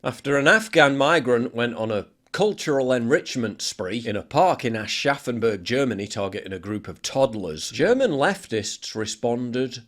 After an Afghan migrant went on a cultural enrichment spree in a park in Aschaffenburg, Germany, targeting a group of toddlers, German leftists responded,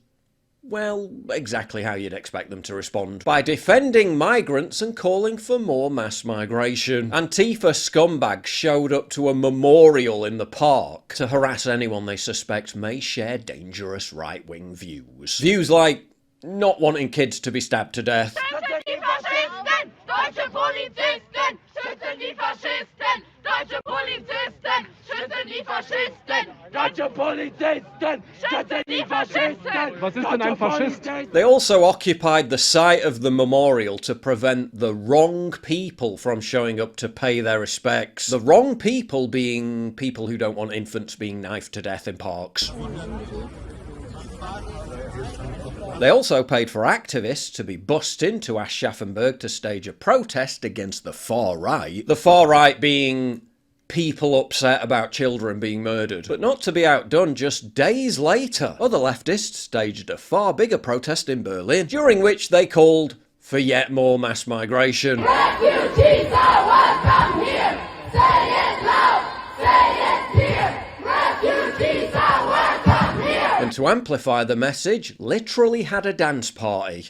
well, exactly how you'd expect them to respond. By defending migrants and calling for more mass migration. Antifa scumbags showed up to a memorial in the park to harass anyone they suspect may share dangerous right-wing views. Views like not wanting kids to be stabbed to death. Schützen die Faschisten! Deutsche Polizisten! Schützen die Faschisten! Deutsche Polizisten! Schützen die Faschisten! Deutsche Polizisten! Schützen die Faschisten! Was ist denn ein Faschist? They also occupied the site of the memorial to prevent the wrong people from showing up to pay their respects. The wrong people being people who don't want infants being knifed to death in parks. They also paid for activists to be bussed into Aschaffenburg to stage a protest against the far right. The far right being people upset about children being murdered. But not to be outdone, just days later, other leftists staged a far bigger protest in Berlin, during which they called for yet more mass migration. Refugees are welcome here! Say it loud! Say it clear! Refugees are welcome here! And to amplify the message, literally had a dance party.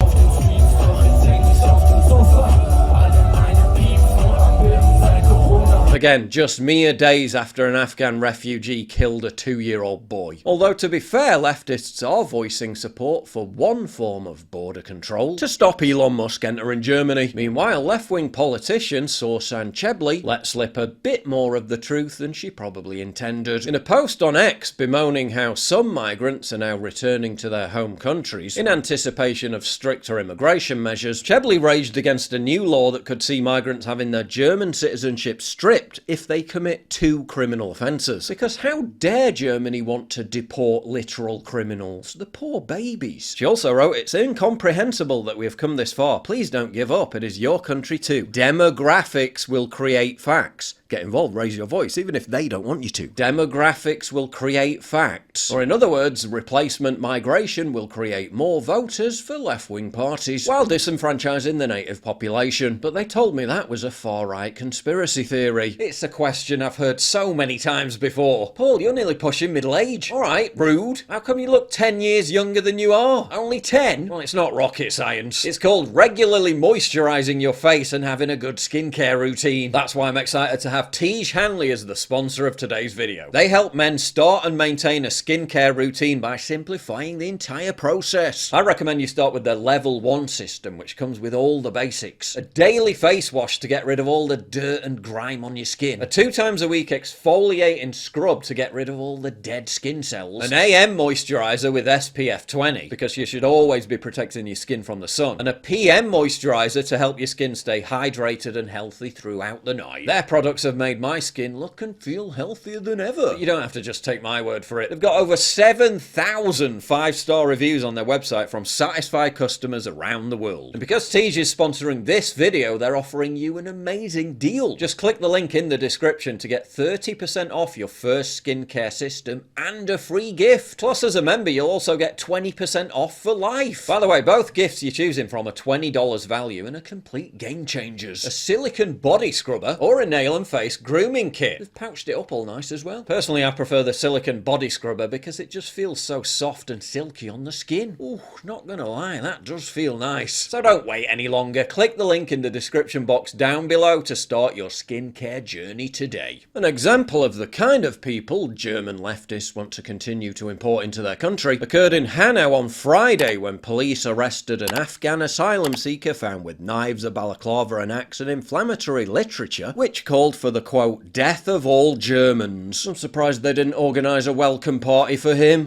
Again, just mere days after an Afghan refugee killed a 2-year-old boy. Although, to be fair, leftists are voicing support for one form of border control, to stop Elon Musk entering Germany. Meanwhile, left-wing politician Sorsan Chebli let slip a bit more of the truth than she probably intended. In a post on X bemoaning how some migrants are now returning to their home countries in anticipation of stricter immigration measures, Chebli raged against a new law that could see migrants having their German citizenship stripped if they commit 2 criminal offences. Because how dare Germany want to deport literal criminals? The poor babies. She also wrote, it's incomprehensible that we have come this far. Please don't give up. It is your country too. Demographics will create facts. Get involved, raise your voice, even if they don't want you to. Demographics will create facts. Or in other words, replacement migration will create more voters for left-wing parties, while disenfranchising the native population. But they told me that was a far-right conspiracy theory. It's a question I've heard so many times before. Paul, you're nearly pushing middle age. Alright, rude. How come you look 10 years younger than you are? Only 10? Well, it's not rocket science. It's called regularly moisturising your face and having a good skincare routine. That's why I'm excited to have Tiege Hanley as the sponsor of today's video. They help men start and maintain a skincare routine by simplifying the entire process. I recommend you start with their level 1 system, which comes with all the basics. A daily face wash to get rid of all the dirt and grime on your skin. A 2 times a week exfoliating scrub to get rid of all the dead skin cells. An AM moisturiser with SPF 20, because you should always be protecting your skin from the sun. And a PM moisturiser to help your skin stay hydrated and healthy throughout the night. Their products have made my skin look and feel healthier than ever. But you don't have to just take my word for it. They've got over 7,000 5-star reviews on their website from satisfied customers around the world. And because Tiege is sponsoring this video, they're offering you an amazing deal. Just click the link in the description to get 30% off your first skincare system and a free gift. Plus, as a member, you'll also get 20% off for life. By the way, both gifts you're choosing from are $20 value and are complete game changers. A silicone body scrubber or a nail and face grooming kit. They've pouched it up all nice as well. Personally, I prefer the silicone body scrubber because it just feels so soft and silky on the skin. Ooh, not gonna lie, that does feel nice. So don't wait any longer. Click the link in the description box down below to start your skincare journey today. An example of the kind of people German leftists want to continue to import into their country occurred in Hanau on Friday when police arrested an Afghan asylum seeker found with knives, a balaclava, an axe and inflammatory literature which called for the quote, death of all Germans. I'm surprised they didn't organise a welcome party for him.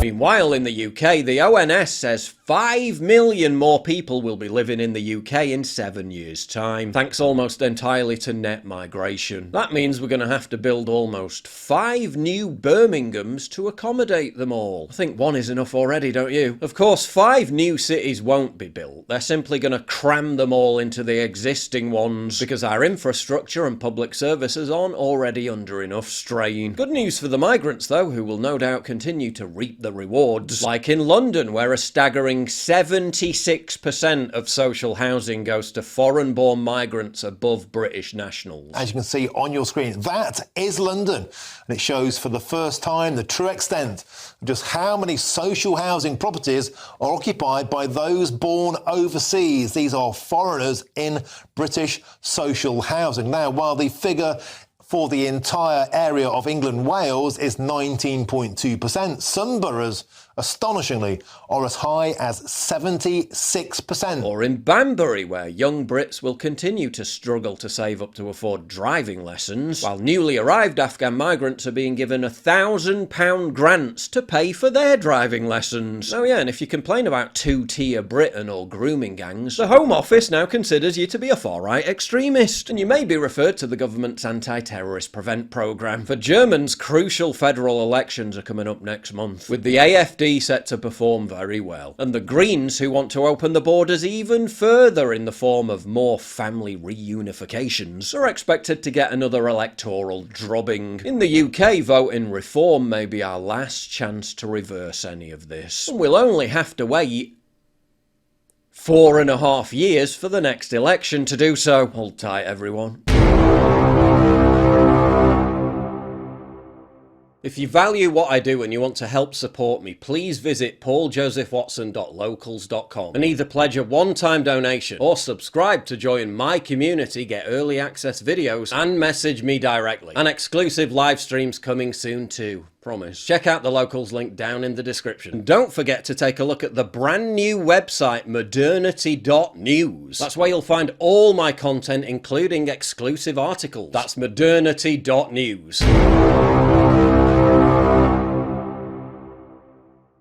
Meanwhile, in the UK, the ONS says 5 million more people will be living in the UK in 7 years' time, thanks almost entirely to net migration. That means we're going to have to build almost 5 new Birminghams to accommodate them all. I think 1 is enough already, don't you? Of course, 5 new cities won't be built. They're simply going to cram them all into the existing ones, because our infrastructure and public services aren't already under enough strain. Good news for the migrants, though, who will no doubt continue to reap the rewards. Like in London, where a staggering whopping 76% of social housing goes to foreign-born migrants above British nationals. As you can see on your screen, that is London. And it shows for the first time the true extent of just how many social housing properties are occupied by those born overseas. These are foreigners in British social housing. Now, while the figure for the entire area of England, Wales is 19.2%. Some boroughs, astonishingly, are as high as 76%. Or in Banbury, where young Brits will continue to struggle to save up to afford driving lessons, while newly arrived Afghan migrants are being given £1,000 grants to pay for their driving lessons. Oh yeah, and if you complain about two-tier Britain or grooming gangs, the Home Office now considers you to be a far-right extremist, and you may be referred to the government's anti-terrorist prevent programme. For Germany's crucial federal elections are coming up next month, with the AfD set to perform very well, and the Greens, who want to open the borders even further in the form of more family reunifications, are expected to get another electoral drubbing. In the UK, voting reform may be our last chance to reverse any of this, and we'll only have to wait 4.5 years for the next election to do so. Hold tight, everyone. If you value what I do and you want to help support me, please visit pauljosephwatson.locals.com and either pledge a one-time donation or subscribe to join my community, get early access videos, and message me directly. And exclusive live streams coming soon too. Promise. Check out the Locals link down in the description. And don't forget to take a look at the brand new website modernity.news. That's where you'll find all my content, including exclusive articles. That's modernity.news.